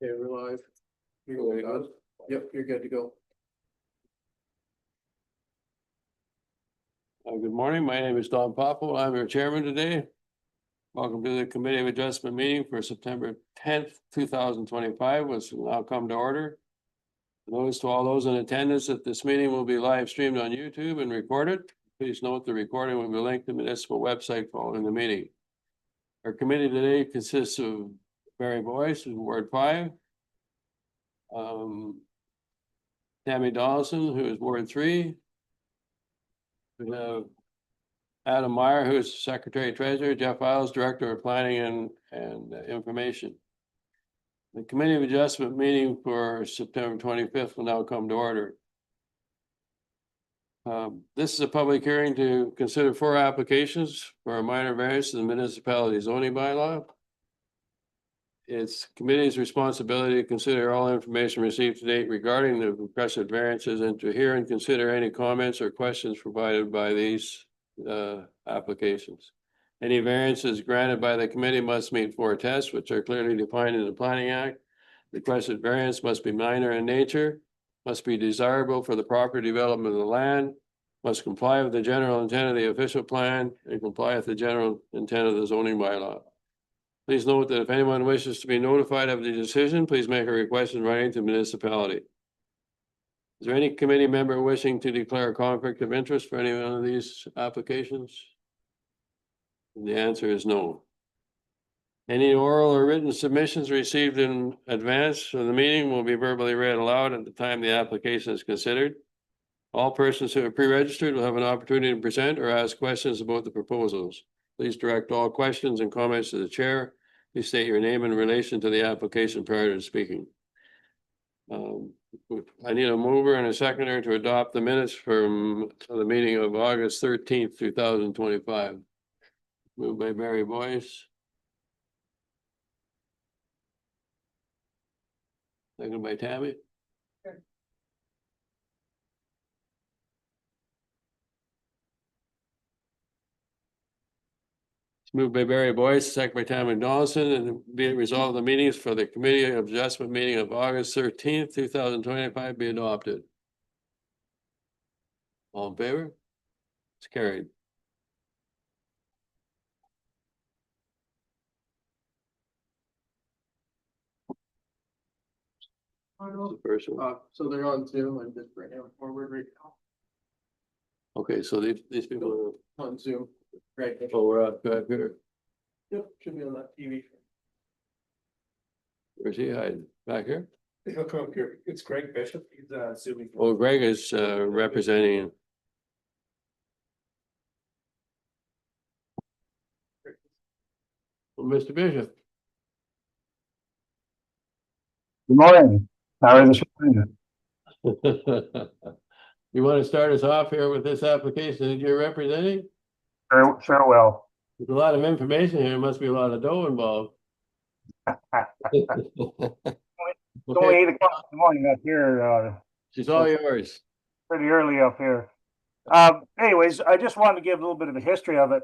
Okay, we're live. You're good. Yep, you're good to go. Good morning. My name is Don Popple. I'm your chairman today. Welcome to the Committee of Adjustment meeting for September 10th, 2025, which will now come to order. Notice to all those in attendance that this meeting will be live streamed on YouTube and recorded. Please note the recording will be linked to the municipal website following the meeting. Our committee today consists of Barry Boyce in Ward 5, Tammy Donaldson, who is Ward 3. We have Adam Meyer, who is Secretary Treasurer, Jeff Isles, Director of Planning and Information. The Committee of Adjustment meeting for September 25th will now come to order. This is a public hearing to consider 4 applications for a minor variance to the municipality zoning bylaw. It's committee's responsibility to consider all information received to date regarding the requested variances and to hear and consider any comments or questions provided by these applications. Any variances granted by the committee must meet 4 tests, which are clearly defined in the Planning Act. Requested variance must be minor in nature, must be desirable for the proper development of the land, must comply with the general intent of the official plan, and comply with the general intent of the zoning bylaw. Please note that if anyone wishes to be notified of the decision, please make a request in writing to the municipality. Is there any committee member wishing to declare a conflict of interest for any one of these applications? And the answer is no. Any oral or written submissions received in advance of the meeting will be verbally read aloud at the time the application is considered. All persons who have pre-registered will have an opportunity to present or ask questions about the proposals. Please direct all questions and comments to the chair. Please state your name in relation to the application prior to speaking. I need a mover and a seconder to adopt the minutes from the meeting of August 13th, 2025. Moved by Barry Boyce. Seconded by Tammy. Moved by Barry Boyce, second by Tammy Donaldson, and be it resolved the meetings for the Committee of Adjustment meeting of August 13th, 2025 be adopted. All in favor? It's carried. The first one. So they're on Zoom and just bring them forward right now. Okay, so these people On Zoom, right? are, oh, we're up back here. Yep, should be on that TV. Where's he hiding? Back here? He'll come up here. It's Greg Bishop. He's Zooming. Oh, Greg is representing. Well, Mr. Bishop. Good morning. How are you? You want to start us off here with this application that you're representing? Sure will. There's a lot of information here. There must be a lot of dough involved. It's only 8 o'clock in the morning up here, She's all yours. pretty early up here. Anyways, I just wanted to give a little bit of a history of it,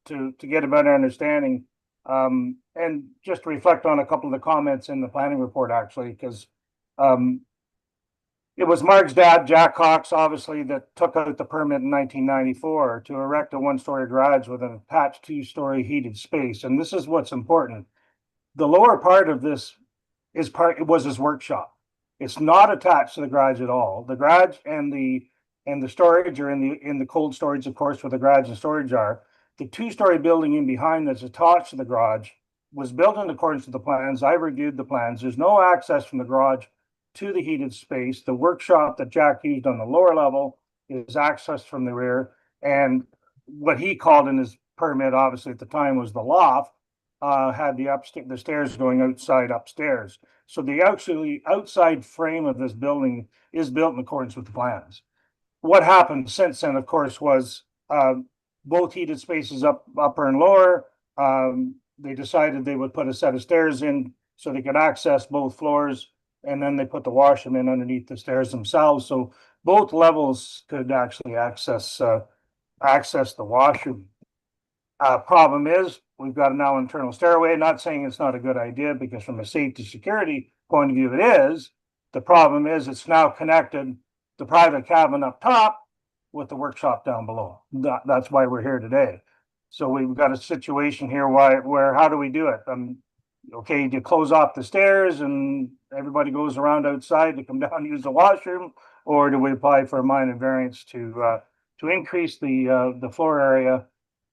to get a better understanding. And just to reflect on a couple of the comments in the planning report, actually, because, it was Mark's dad, Jack Cox, obviously, that took out the permit in 1994 to erect a 1-story garage with an attached 2-story heated space. And this is what's important. The lower part of this was his workshop. It's not attached to the garage at all. The garage and the storage are in the cold storage, of course, where the garage and storage are. The 2-story building in behind that's attached to the garage was built in accordance with the plans. I reviewed the plans. There's no access from the garage to the heated space. The workshop that Jack used on the lower level is accessed from the rear. And what he called in his permit, obviously at the time, was the loft, had the stairs going upstairs. So the outside frame of this building is built in accordance with the plans. What happened since then, of course, was both heated spaces upper and lower. They decided they would put a set of stairs in so they could access both floors. And then they put the washroom in underneath the stairs themselves. So both levels could actually access the washroom. Problem is, we've got a now internal stairway. Not saying it's not a good idea, because from a safety security point of view it is. The problem is it's now connected the private cabin up top with the workshop down below. That's why we're here today. So we've got a situation here where how do we do it? Okay, do you close off the stairs and everybody goes around outside to come down and use the washroom? Or do we apply for a minor variance to increase the floor area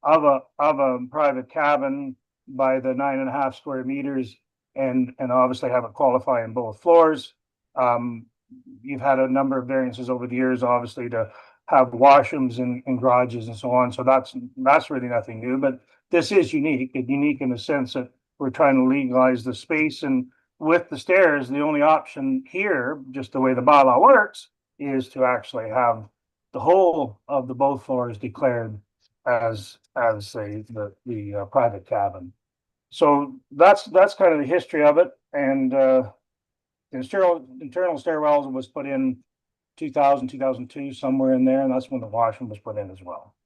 of a private cabin by the 9.5 square meters and obviously have it qualify in both floors? You've had a number of variances over the years, obviously, to have washrooms and garages and so on. So that's really nothing new, but this is unique in the sense that we're trying to legalize the space, and with the stairs, the only option here, just the way the bylaw works, is to actually have the whole of the both floors declared as the private cabin. So that's kind of the history of it, and internal stairwells was put in 2000, 2002, somewhere in there, and that's when the washroom was put in as well.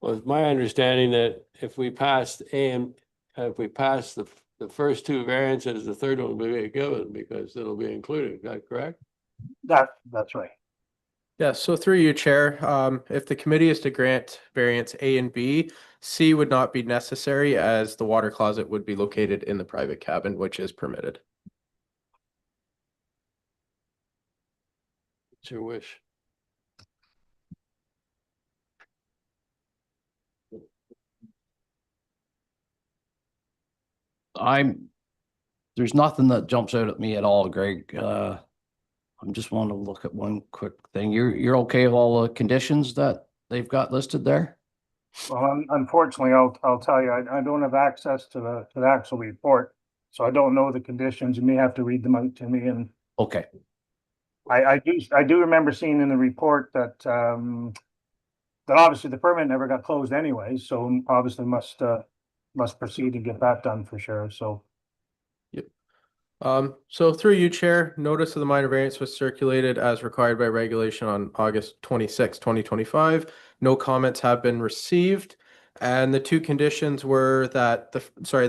Well, it's my understanding that if we passed if we pass the first two variances, the third one will be given because it'll be included. Is that correct? That's right. Yeah, so through you, Chair, if the committee is to grant variance A and B, C would not be necessary as the water closet would be located in the private cabin, which is permitted. It's your wish. There's nothing that jumps out at me at all, Greg. I'm just want to look at one quick thing. You're okay with all the conditions that they've got listed there? Well, unfortunately, I'll tell you, I don't have access to the actual report, so I don't know the conditions. You may have to read them out to me. And Okay, I do remember seeing in the report that that obviously the permit never got closed anyway, so obviously must proceed and get that done for sure. So. So through you, Chair, notice of the minor variance was circulated as required by regulation on August 26, 2025. No comments have been received. And the two conditions were that the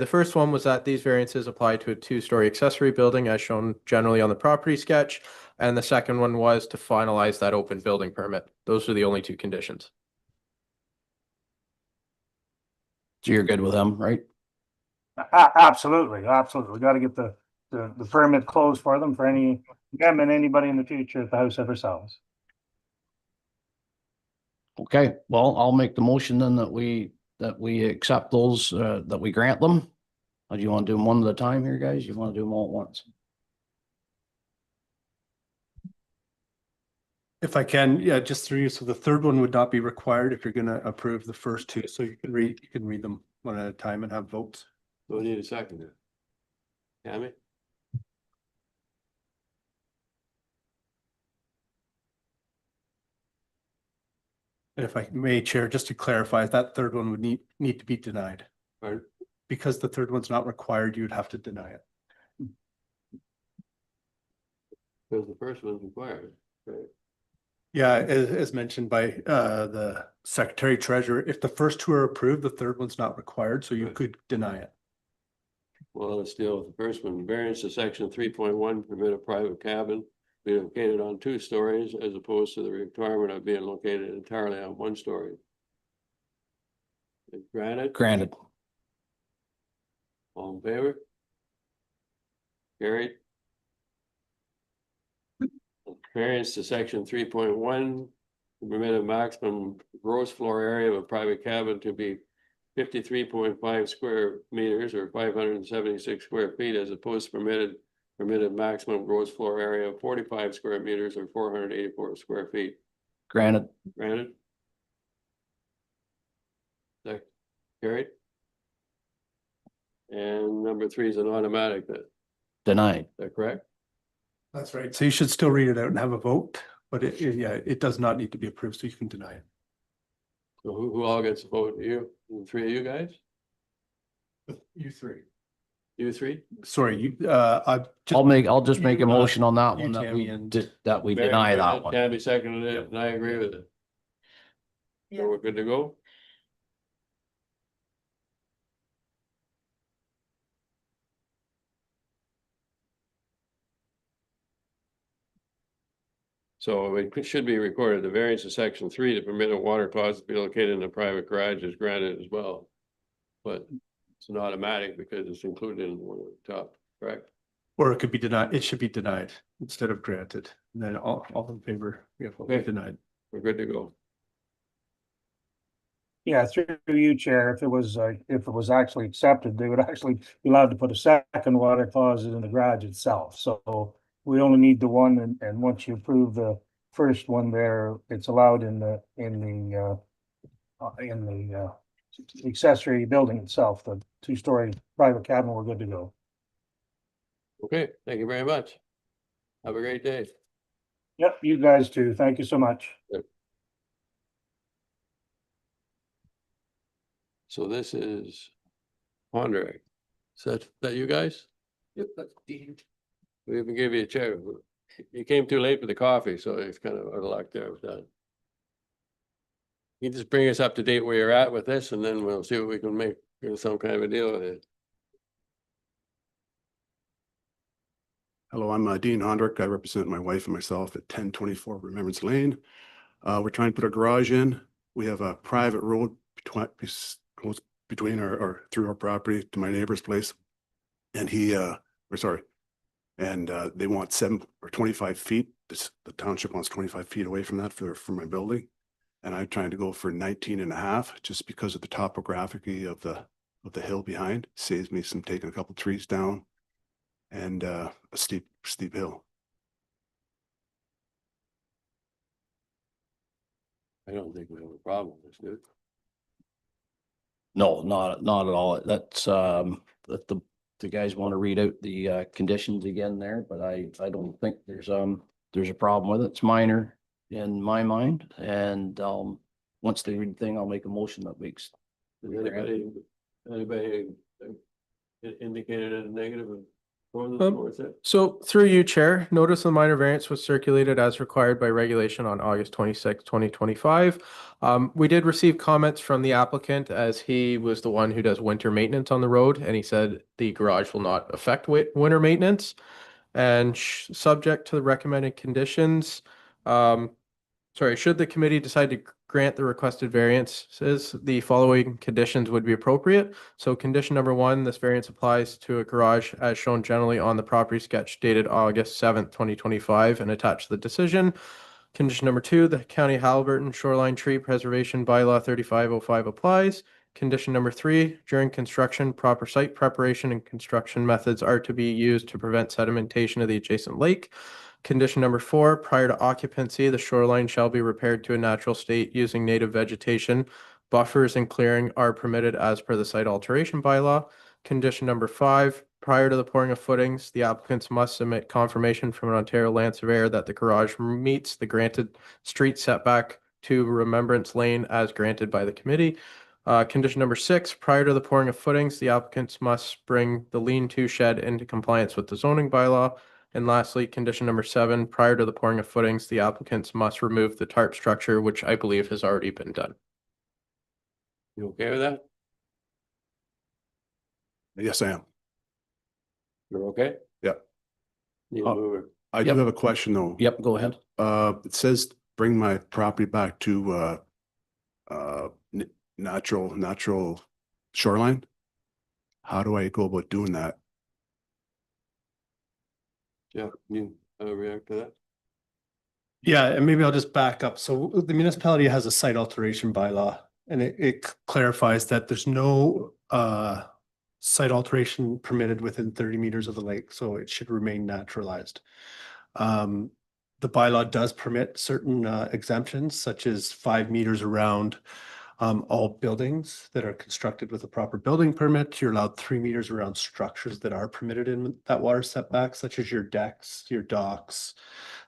first one was that these variances apply to a two-story accessory building as shown generally on the property sketch. And the second one was to finalize that open building permit. Those are the only two conditions. so you're good with them, right? Absolutely. We got to get the permit closed for them for them and anybody in the future if the house ever sells. Okay, well, I'll make the motion then that we accept those, that we grant them. Or do you want to do them one at a time here, guys? You want to do them all at once? If I can, yeah, just through you. So the third one would not be required if you're gonna approve the first two. So you can read them one at a time and have votes. So we need a second. Tammy? And if I may, Chair, just to clarify, that third one would need to be denied. Pardon? Because the third one's not required, you would have to deny it. Because the first one's required. Right. Yeah, as mentioned by the Secretary Treasurer, if the first two are approved, the third one's not required, so you could deny it. Well, let's deal with the first one. Variance to section 3.1 permit a private cabin be located on 2 stories as opposed to the requirement of being located entirely on 1 story. Granted? Granted. All in favor? Carried. Variance to section 3.1 permit a maximum gross floor area of a private cabin to be 53.5 square meters or 576 square feet as opposed to permitted maximum gross floor area of 45 square meters or 484 square feet. Granted. Granted? That carried? And number 3 is an automatic, Denied. is that correct? That's right. So you should still read it out and have a vote, but it does not need to be approved, so you can deny it. So who all gets a vote? You, the 3 of you guys? You three. You 3? Sorry, you, I'll just make a you, motion on that you, one that Tammy, we and- deny that one. Tammy seconded it and I agree with it. So we're good to go? So it should be recorded, the variance of section 3 to permit a water closet to be located in a private garage is granted as well. But it's an automatic because it's included in one of the top, correct? Or it could be denied, it should be denied instead of granted. And then all in favor, we have Okay. denied. We're good to go. Yeah, through you, Chair, if it was actually accepted, they would actually be allowed to put a second water closet in the garage itself. So we only need the one, and once you approve the first one there, it's allowed in the accessory building itself, the two-story private cabin, we're good to go. Okay, thank you very much. Have a great day. Yep, you guys too. Thank you so much. So this is Andre. Is that you guys? Yep, that's Dean. We even gave you a chair. You came too late for the coffee, so it's kind of out of luck there with that. You just bring us up to date where you're at with this, and then we'll see what we can make some kind of a deal with it. Hello, I'm Dean Hondrick. I represent my wife and myself at 1024 Remembrance Lane. We're trying to put a garage in. We have a private road goes between or through our property to my neighbor's place. And they want 7 or 25 feet. The township wants 25 feet away from that for my building. And I'm trying to go for 19 and a half just because of the topography of the hill behind. Saves me some taking a couple trees down and a steep hill. I don't think we have a problem with this, dude. No, not at all. That's, that the guys want to read out the conditions again there, but I don't think there's a problem with it. It's minor in my mind. And, once they read the thing, I'll make a motion that makes. Did anybody indicated a negative towards it? So through you, Chair, notice of the minor variance was circulated as required by regulation on August 26, 2025. We did receive comments from the applicant as he was the one who does winter maintenance on the road, and he said the garage will not affect winter maintenance. And subject to the recommended conditions, should the committee decide to grant the requested variances, the following conditions would be appropriate. So condition number 1, this variance applies to a garage as shown generally on the property sketch dated August 7th, 2025 and attached to the decision. Condition number 2, the County of Haliburton Shoreline Tree Preservation Bylaw 3505 applies. Condition number 3, during construction, proper site preparation and construction methods are to be used to prevent sedimentation of the adjacent lake. Condition number 4, prior to occupancy, the shoreline shall be repaired to a natural state using native vegetation. Buffers and clearing are permitted as per the site alteration bylaw. Condition number 5, prior to the pouring of footings, the applicants must submit confirmation from an Ontario land surveyor that the garage meets the granted street setback to Remembrance Lane as granted by the committee. Condition number 6, prior to the pouring of footings, the applicants must bring the lean-to shed into compliance with the zoning bylaw. And lastly, condition number 7, prior to the pouring of footings, the applicants must remove the tarp structure, which I believe has already been done. You okay with that? Yes, I am. You're okay? Yep. Need a mover. I do Yep. have a question though. Yep, go ahead. It says bring my property back to natural shoreline. How do I go about doing that? Yeah, you react to that? Yeah, and maybe I'll just back up. So the municipality has a site alteration bylaw, and it clarifies that there's no site alteration permitted within 30 meters of the lake, so it should remain naturalized. The bylaw does permit certain exemptions, such as 5 meters around all buildings that are constructed with a proper building permit. You're allowed 3 meters around structures that are permitted in that water setback, such as your decks, your docks,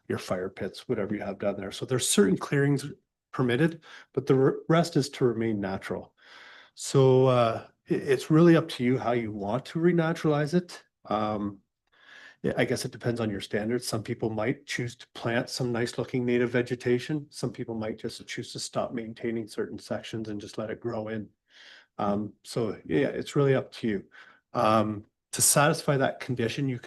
your fire pits, whatever you have down there. So there's certain clearings permitted, but the rest is to remain natural. So it's really up to you how you want to renaturalize it. Yeah, I guess it depends on your standards. Some people might choose to plant some nice looking native vegetation. Some people might just choose to stop maintaining certain sections and just let it grow in. So yeah, it's really up to you. To satisfy that condition, you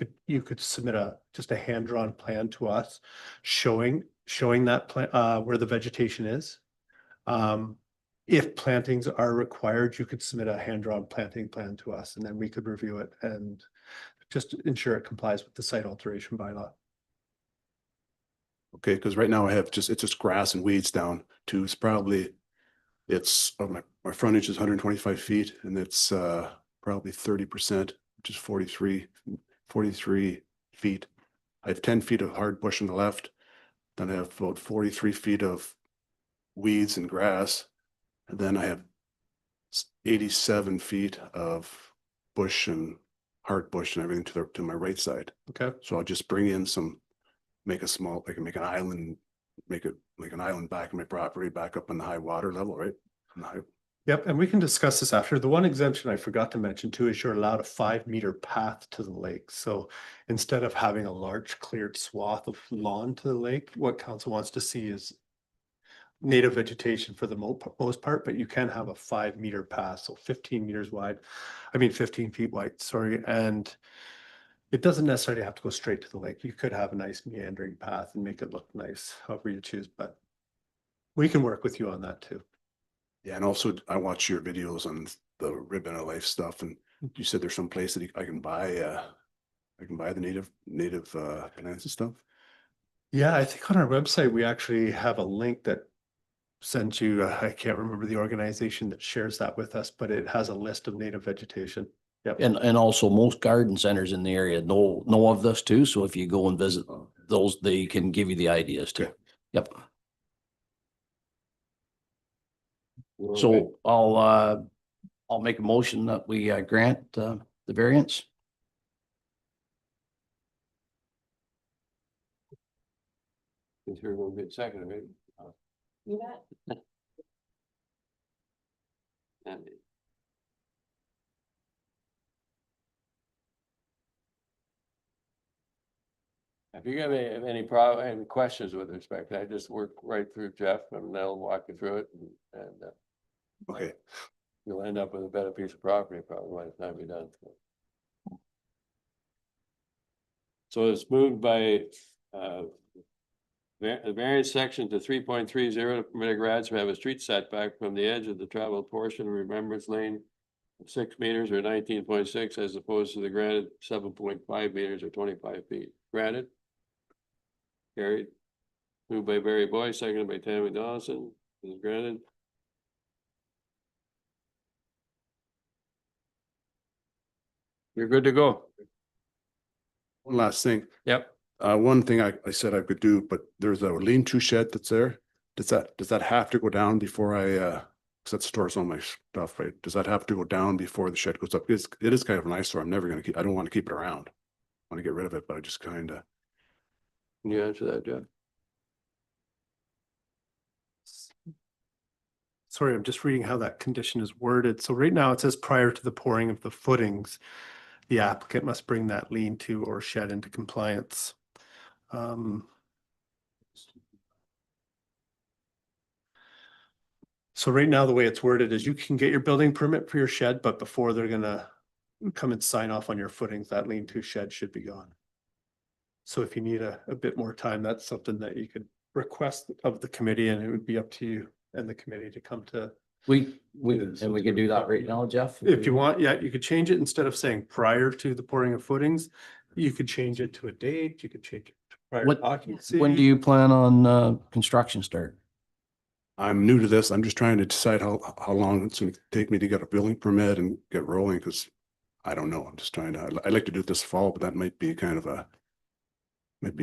could submit just a hand-drawn plan to us showing showing that where the vegetation is. If plantings are required, you could submit a hand-drawn planting plan to us, and then we could review it and just ensure it complies with the site alteration bylaw. Okay, because right now I have it's just grass and weeds down to, my frontage is 125 feet and it's probably 30%, which is 43 feet. I have 10 feet of hard bush on the left. Then I have about 43 feet of weeds and grass. And then I have 87 feet of bush and hard bush and everything to my right side. Okay. So I'll just bring in make an island, make it like an island back in my property, back up on the high water level, right? On the high- Yep, and we can discuss this after. The one exemption I forgot to mention too is you're allowed a 5-meter path to the lake. So instead of having a large cleared swath of lawn to the lake, what council wants to see is native vegetation for the most part, but you can have a 5-meter path, so 15 meters wide. 15 feet wide, sorry, and it doesn't necessarily have to go straight to the lake. You could have a nice meandering path and make it look nice, however you choose, but we can work with you on that too. Yeah, and also I watch your videos on the Ribbon of Life stuff, and you said there's some place that I can buy the native plants and stuff. Yeah, I think on our website, we actually have a link that sends you, I can't remember the organization that shares that with us, but it has a list of native vegetation. Yep. And also most garden centers in the area know of this too. So if you go and visit those, they can give you the ideas too. Okay. Yep. Okay. So I'll make a motion that we grant the variance. Is here going to be second, right? You bet. Andy. If you have any questions with respect, I just work right through Jeff and they'll walk you through it and Okay, you'll end up with a better piece of property probably by the time you're done. So it's moved by the variance section to 3.30 to permit a garage to have a street setback from the edge of the traveled portion of Remembrance Lane of 6 meters or 19.6 as opposed to the granted 7.5 meters or 25 feet. Granted. Carried. Moved by Barry Boy, seconded by Tammy Dawson. Is granted. You're good to go. one last thing. Yep. One thing I said I could do, but there's a lean-to shed that's there. Does that have to go down before because that stores all my stuff, right? Does that have to go down before the shed goes up? It is kind of an eyesore. I'm never gonna I don't want to keep it around. I want to get rid of it, but I just kind of. Can you answer that, Jeff? Sorry, I'm just reading how that condition is worded. So right now it says prior to the pouring of the footings, the applicant must bring that lean-to or shed into compliance. So right now, the way it's worded is you can get your building permit for your shed, but before they're gonna come and sign off on your footings, that lean-to shed should be gone. So if you need a bit more time, that's something that you could request of the committee, and it would be up to you and the committee to come to. We can do that right now, Jeff. If you want, yeah, you could change it instead of saying prior to the pouring of footings. You could change it to a date, you could change it to prior What- to occupancy. When do you plan on construction start? I'm new to this. I'm just trying to decide how long it's gonna take me to get a building permit and get rolling, because I don't know. I'm just trying to, I'd like to do it this fall, but that might be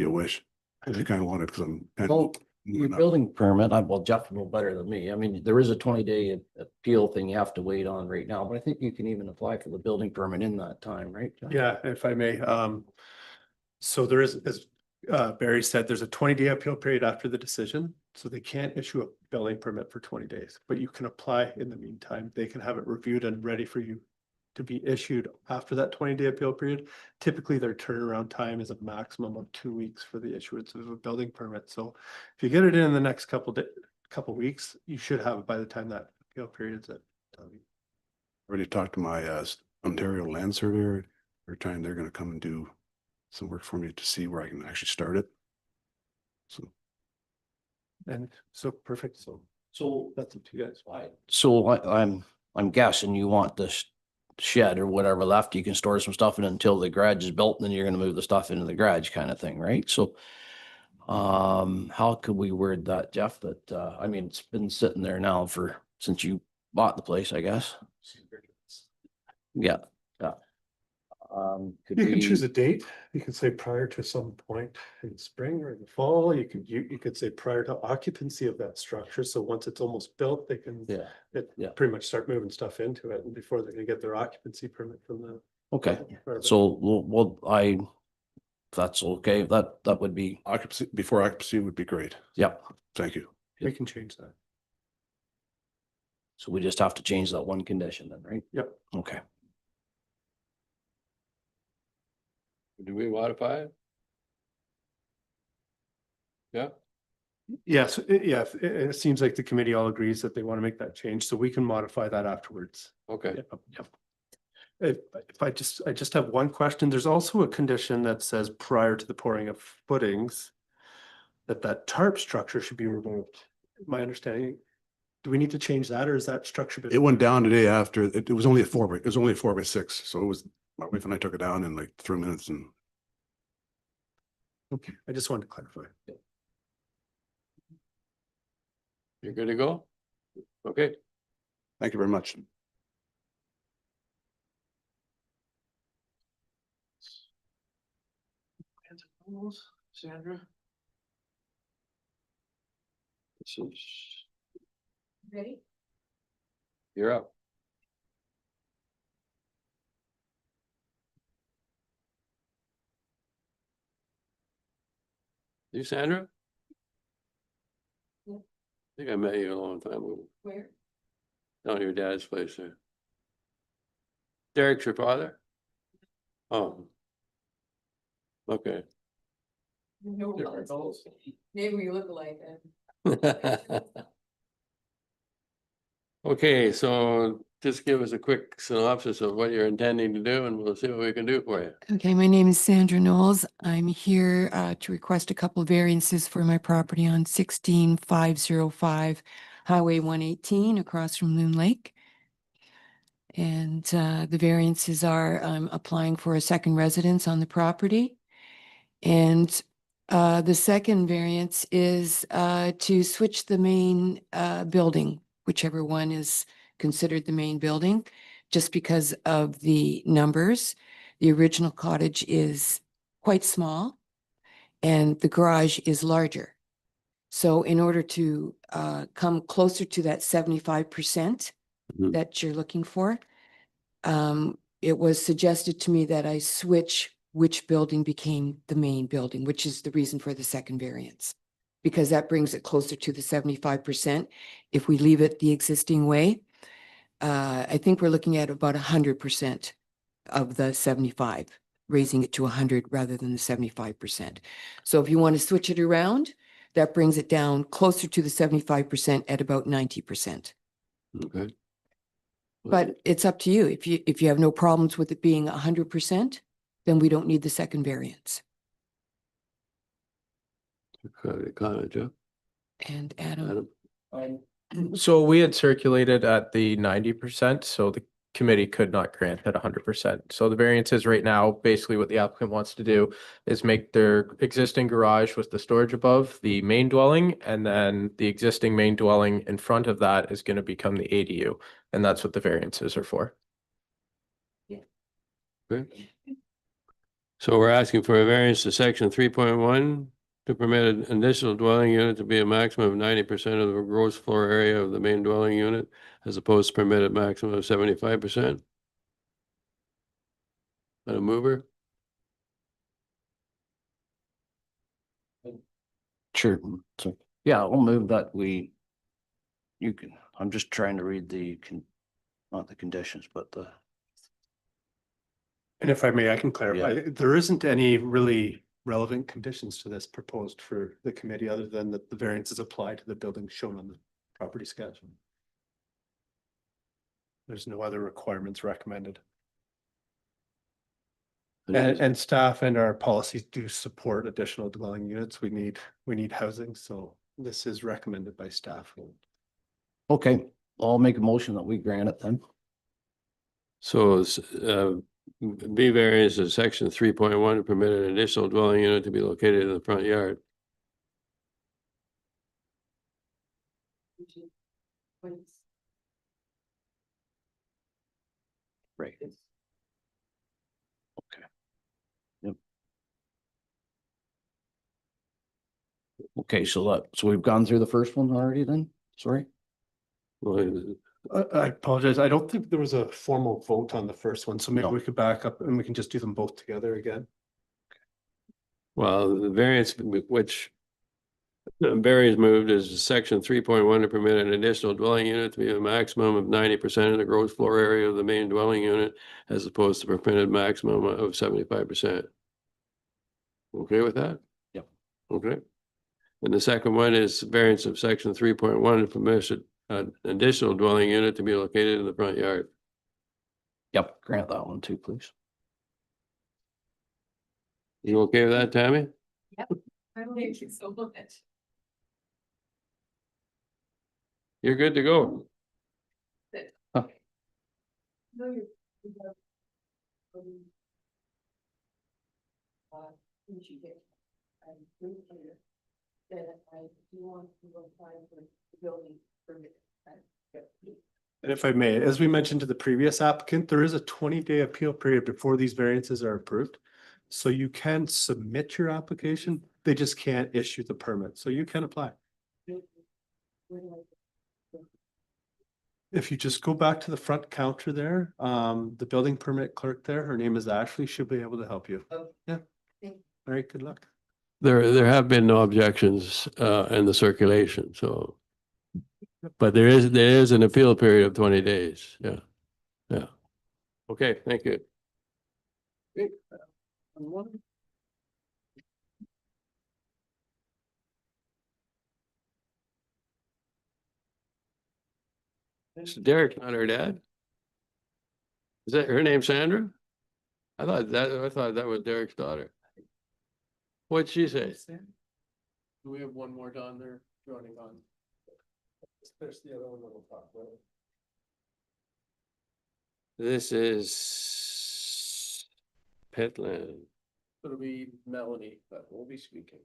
a wish. I kind of want it because I'm. kind of Well, your moving up. building permit, well, Jeff will know better than me. I mean, there is a 20-day appeal thing you have to wait on right now, but I think you can even apply for the building permit in that time, right? Jeff? Yeah, if I may, so there is, as Barry said, there's a 20-day appeal period after the decision. So they can't issue a building permit for 20 days, but you can apply in the meantime. They can have it reviewed and ready for you to be issued after that 20-day appeal period. Typically, their turnaround time is a maximum of 2 weeks for the issuance of a building permit. So if you get it in the next couple weeks, you should have it by the time that appeal period is done. Already talked to my Ontario land surveyor. They're gonna come and do some work for me to see where I can actually start it. So And so perfect. So So that's up to you guys. I'm guessing you want this shed or whatever left, you can store some stuff in until the garage is built, and then you're gonna move the stuff into the garage kind of thing, right? So how could we word that, Jeff? That, I mean, it's been sitting there now since you bought the place, I guess. Yeah, yeah. Could You can choose we, a date. You could say prior to some point in the spring or in the fall. You could say prior to occupancy of that structure. So once it's almost built, they can yeah. pretty much start moving stuff into it and before they can get their occupancy permit from the. okay, Part of it. so if that's okay, that would be, Occupancy, before occupancy would be great. yeah. Thank you. We can change that. So we just have to change that one condition then, right? Yep. Okay. Do we modify it? Yeah, Yes, it seems like the committee all agrees that they want to make that change, so we can modify that afterwards. okay. Yep. If I just have one question, there's also a condition that says prior to the pouring of footings, that tarp structure should be removed. My understanding, do we need to change that, or is that structure? It went down today after, it was only a 4x6. So it was, my wife and I took it down in like 3 minutes and Okay, I just wanted to clarify. You're good to go? Okay, thank you very much. Sandra? This is, Ready? you're up. You Sandra? Yeah. I think I met you a long time ago, Where? down at your dad's place there. Derek's your father? Oh. Okay. No, maybe we look alike then. Okay, so just give us a quick synopsis of what you're intending to do and we'll see what we can do for you. Okay, my name is Sandra Knowles. I'm here to request a couple variances for my property on 16505 Highway 118 across from Loon Lake. And the variances are I'm applying for a second residence on the property. And the second variance is to switch the main building, whichever one is considered the main building, just because of the numbers. The original cottage is quite small and the garage is larger. So in order to come closer to that 75% Mhm. that you're looking for, it was suggested to me that I switch which building became the main building, which is the reason for the second variance. Because that brings it closer to the 75%. If we leave it the existing way, I think we're looking at about 100% of the 75, raising it to 100 rather than the 75%. So if you want to switch it around, that brings it down closer to the 75% at about 90%. Okay. But it's up to you. If you have no problems with it being 100%, then we don't need the second variance. Comment, Jeff? And Adam, Adam? So we had circulated at the 90%, so the committee could not grant at 100%. So the variances right now, basically what the applicant wants to do is make their existing garage with the storage above the main dwelling, and then the existing main dwelling in front of that is going to become the ADU, and that's what the variances are for. Okay. So we're asking for a variance to section 3.1 to permit an additional dwelling unit to be a maximum of 90% of the gross floor area of the main dwelling unit, as opposed to permitted maximum of 75%. And a mover? Sure. So, yeah, I'll move that I'm just trying to read not the conditions, but And if I may, I can clarify, there isn't any really relevant conditions to this proposed for the committee, other than that the variances apply to the building shown on the property sketch. There's no other requirements recommended. And staff and our policies do support additional dwelling units. We need housing, so This is recommended by staff. Okay, I'll make a motion that we grant it then. So it's, B variance is section 3.1 to permit an additional dwelling unit to be located in the front yard. Right. Okay. Yep. Okay, so we've gone through the first one already then? Sorry? Well, I apologize. I don't think there was a formal vote on the first one, so maybe No. we could back up and we can just do them both together again. Well, the variance which Barry's moved is section 3.1 to permit an additional dwelling unit to be a maximum of 90% of the gross floor area of the main dwelling unit as opposed to permitted maximum of 75%. Okay with that? Yep. Okay. And the second one is variance of section 3.1 to permit an additional dwelling unit to be located in the front yard. Yep, grant that one too, please. You okay with that, Tammy? Thank you so much. You're good to go. No, you're. You should get. I'm pretty clear that I do want to apply for the building permit. And if I may, as we mentioned to the previous applicant, there is a 20-day appeal period before these variances are approved. So you can submit your application, they just can't issue the permit, so you can apply. If you just go back to the front counter there, the building permit clerk there, her name is Ashley, she'll be able to help you. Yeah. All right, good luck. There have been no objections in the circulation, so. But there is an appeal period of 20 days. Yeah. Yeah. Okay, thank you. This is Derek, not her dad. Is that her name, Sandra? I thought that was Derek's daughter. What'd she say? Do we have one more down there joining on? There's the other one that we'll talk about. This is Petland. It'll be Melanie that will be speaking.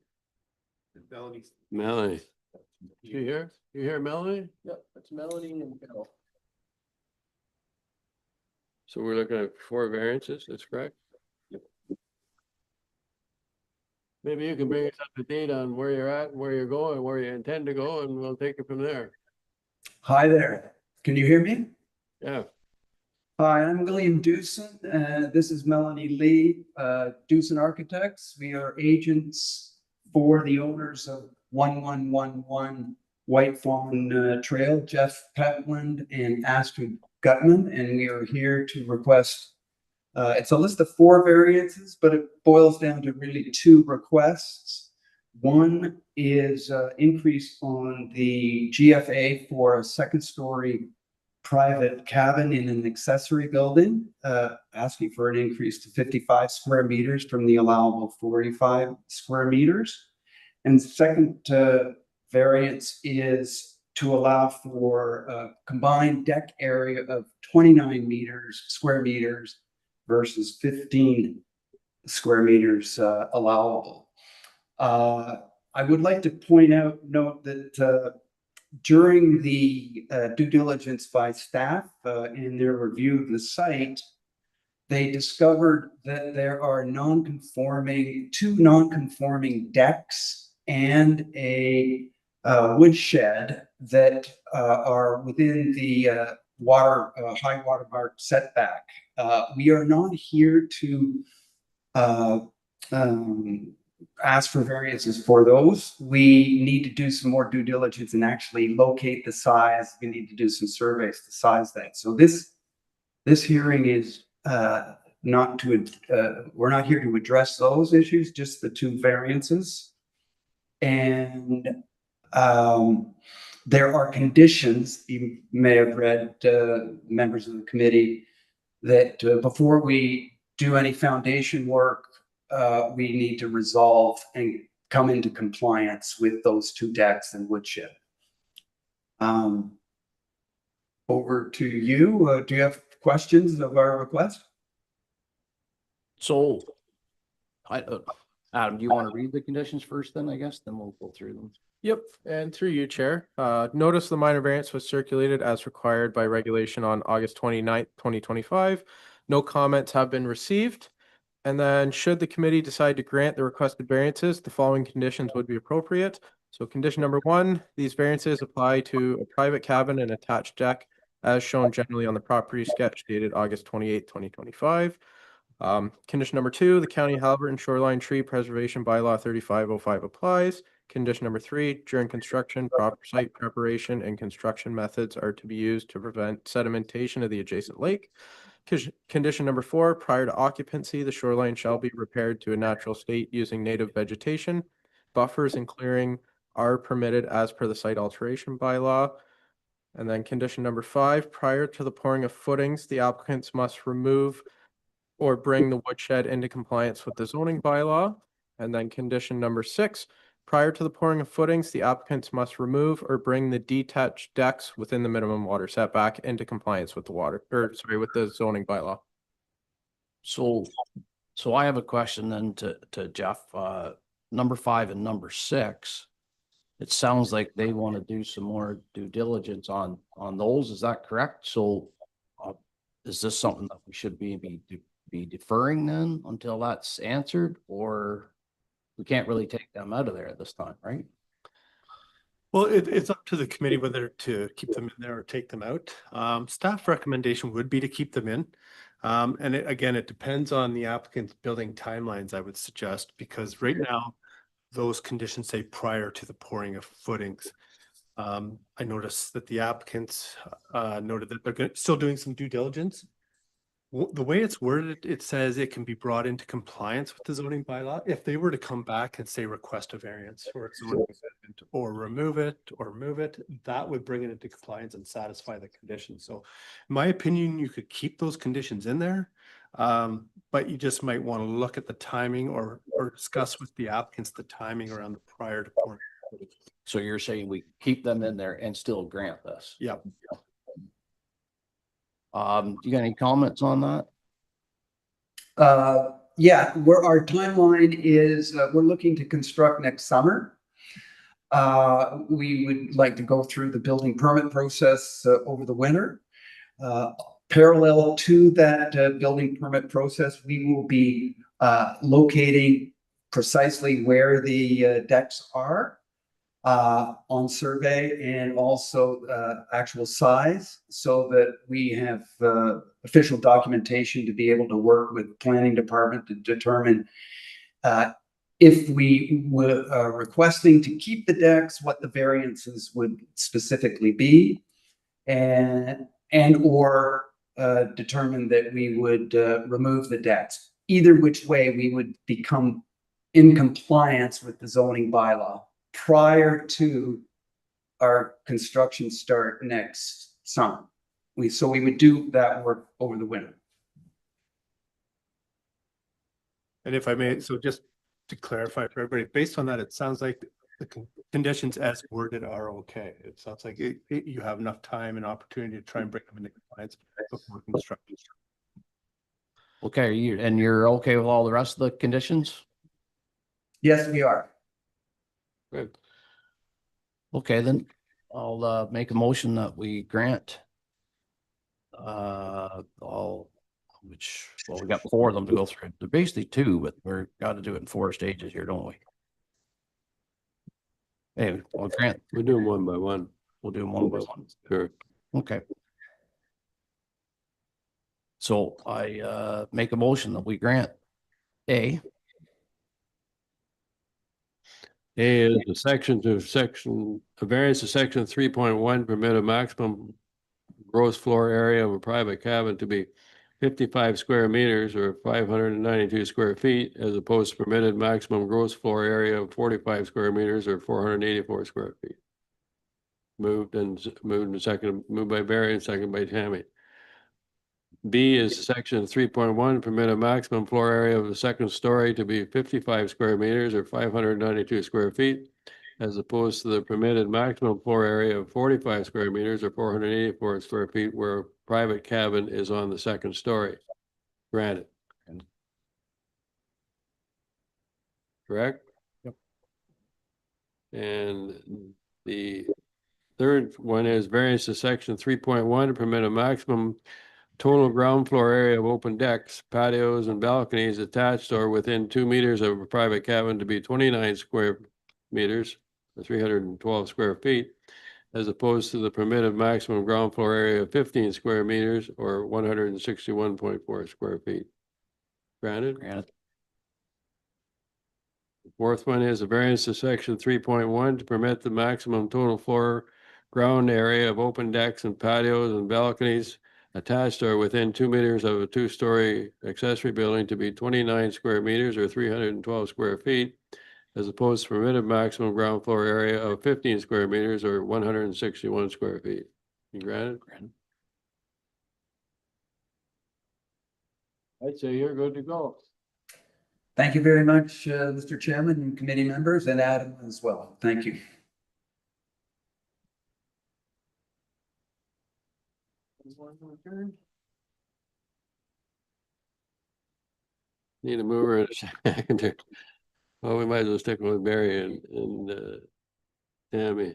Melanie. You hear? You hear Melanie? Yep, it's Melanie and Bill. So we're looking at 4 variances, that's correct? Maybe you can bring us up to date on where you're at, where you're going, where you intend to go, and we'll take it from there. Hi there. Can you hear me? Yeah, Hi, I'm William Dewson. This is Melanie Lee, Dewson Architects. We are agents for the owners of 1111 White Fawn Trail, Jeff Petland and Astrid Gutman, and we are here to request. It's a list of 4 variances, but it boils down to really 2 requests. One is increase on the GFA for a 2nd-story private cabin in an accessory building, asking for an increase to 55 square meters from the allowable 45 square meters. And second variance is to allow for a combined deck area of 29 square meters versus 15 square meters allowable. I would like to note that during the due diligence by staff in their review of the site, they discovered that there are two non-conforming decks and a woodshed that are within the high water mark setback. We are not here to ask for variances for those. We need to do some more due diligence and actually locate the size. We need to do some surveys to size that. So this hearing is not to, we're not here to address those issues, just the 2 variances. And there are conditions, you may have read, members of the committee, that before we do any foundation work, we need to resolve and come into compliance with those two decks and woodshed. Over to you. Do you have questions of our request? So Adam, do you want to read the conditions first then, I guess? Then we'll go through them. Yep, and through you, Chair. Notice of the minor variance was circulated as required by regulation on August 29th, 2025. No comments have been received. And then should the committee decide to grant the requested variances, the following conditions would be appropriate. So condition number 1, these variances apply to a private cabin and attached deck as shown generally on the property sketch dated August 28th, 2025. Condition number 2, the County of Haliburton Shoreline Tree Preservation Bylaw 3505 applies. Condition number 3, during construction, proper site preparation and construction methods are to be used to prevent sedimentation of the adjacent lake. Condition number 4, prior to occupancy, the shoreline shall be repaired to a natural state using native vegetation. Buffers and clearing are permitted as per the site alteration bylaw. And then condition number 5, prior to the pouring of footings, the applicants must remove or bring the woodshed into compliance with the zoning bylaw. And then condition number 6, prior to the pouring of footings, the applicants must remove or bring the detached decks within the minimum water setback into compliance with the with the zoning bylaw. So I have a question then to Jeff. Number 5 and number 6. It sounds like they want to do some more due diligence on those. Is that correct? So is this something that we should be deferring then until that's answered, or we can't really take them out of there at this time, right? Well, it's up to the committee whether to keep them in there or take them out. Staff recommendation would be to keep them in. And again, it depends on the applicant's building timelines, I would suggest, because right now, those conditions say prior to the pouring of footings. I noticed that the applicants noted that they're still doing some due diligence. The way it's worded, it says it can be brought into compliance with the zoning bylaw. If they were to come back and say request a variance or a zoning amendment or remove it or move it, that would bring it into compliance and satisfy the conditions. So in my opinion, you could keep those conditions in there, but you just might want to look at the timing or discuss with the applicants the timing around the prior to pouring. So you're saying we keep them in there and still grant this? Yep. You got any comments on that? Yeah, where our timeline is, we're looking to construct next summer. We would like to go through the building permit process over the winter. Parallel to that building permit process, we will be locating precisely where the decks are on survey and also actual size, so that we have official documentation to be able to work with the planning department to determine if we were requesting to keep the decks, what the variances would specifically be, and or determine that we would remove the decks. Either which way, we would become in compliance with the zoning bylaw prior to our construction start next summer. So we would do that work over the winter. And if I may, so just to clarify for everybody, based on that, it sounds like the conditions as worded are okay. It sounds like you have enough time and opportunity to try and bring them into compliance before construction. Okay, you're okay with all the rest of the conditions? Yes, we are. Good. Okay, then I'll make a motion that we grant we got 4 of them to go through. They're basically 2, but we're got to do it in 4 stages here, don't we? Hey, we'll grant. We do them one by one. We'll do them one by one. Sure. Okay. So I make a motion that we grant A is a variance to section 3.1 permit a maximum gross floor area of a private cabin to be 55 square meters or 592 square feet, as opposed to permitted maximum gross floor area of 45 square meters or 484 square feet. Moved by Barry and second by Tammy. B is section 3.1, permit a maximum floor area of the second story to be 55 square meters or 592 square feet, as opposed to the permitted maximum floor area of 45 square meters or 484 square feet where a private cabin is on the second story. Granted. Correct? Yep. And the third one is variance to section 3.1 to permit a maximum total ground floor area of open decks, patios, and balconies attached or within 2 meters of a private cabin to be 29 square meters, or 312 square feet, as opposed to the permitted maximum ground floor area of 15 square meters or 161.4 square feet. Granted? Granted. The fourth one is a variance to section 3.1 to permit the maximum total floor ground area of open decks and patios and balconies attached or within 2 meters of a 2-story accessory building to be 29 square meters or 312 square feet, as opposed to permitted maximum ground floor area of 15 square meters or 161 square feet. You granted? Granted. I'd say you're good to go. Thank you very much, Mr. Chairman and committee members, and Adam as well. Thank you. Need a mover and a seconder. Well, we might as well stick with Barry and Tammy.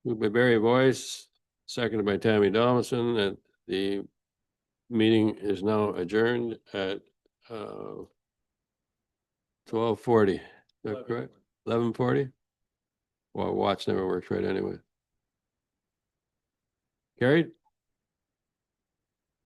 Moved by Barry Boyce, seconded by Tammy Donaldson, that the meeting is now adjourned at 12:40. Is that correct? 11:40? Well, watch never works right anyway. Carried?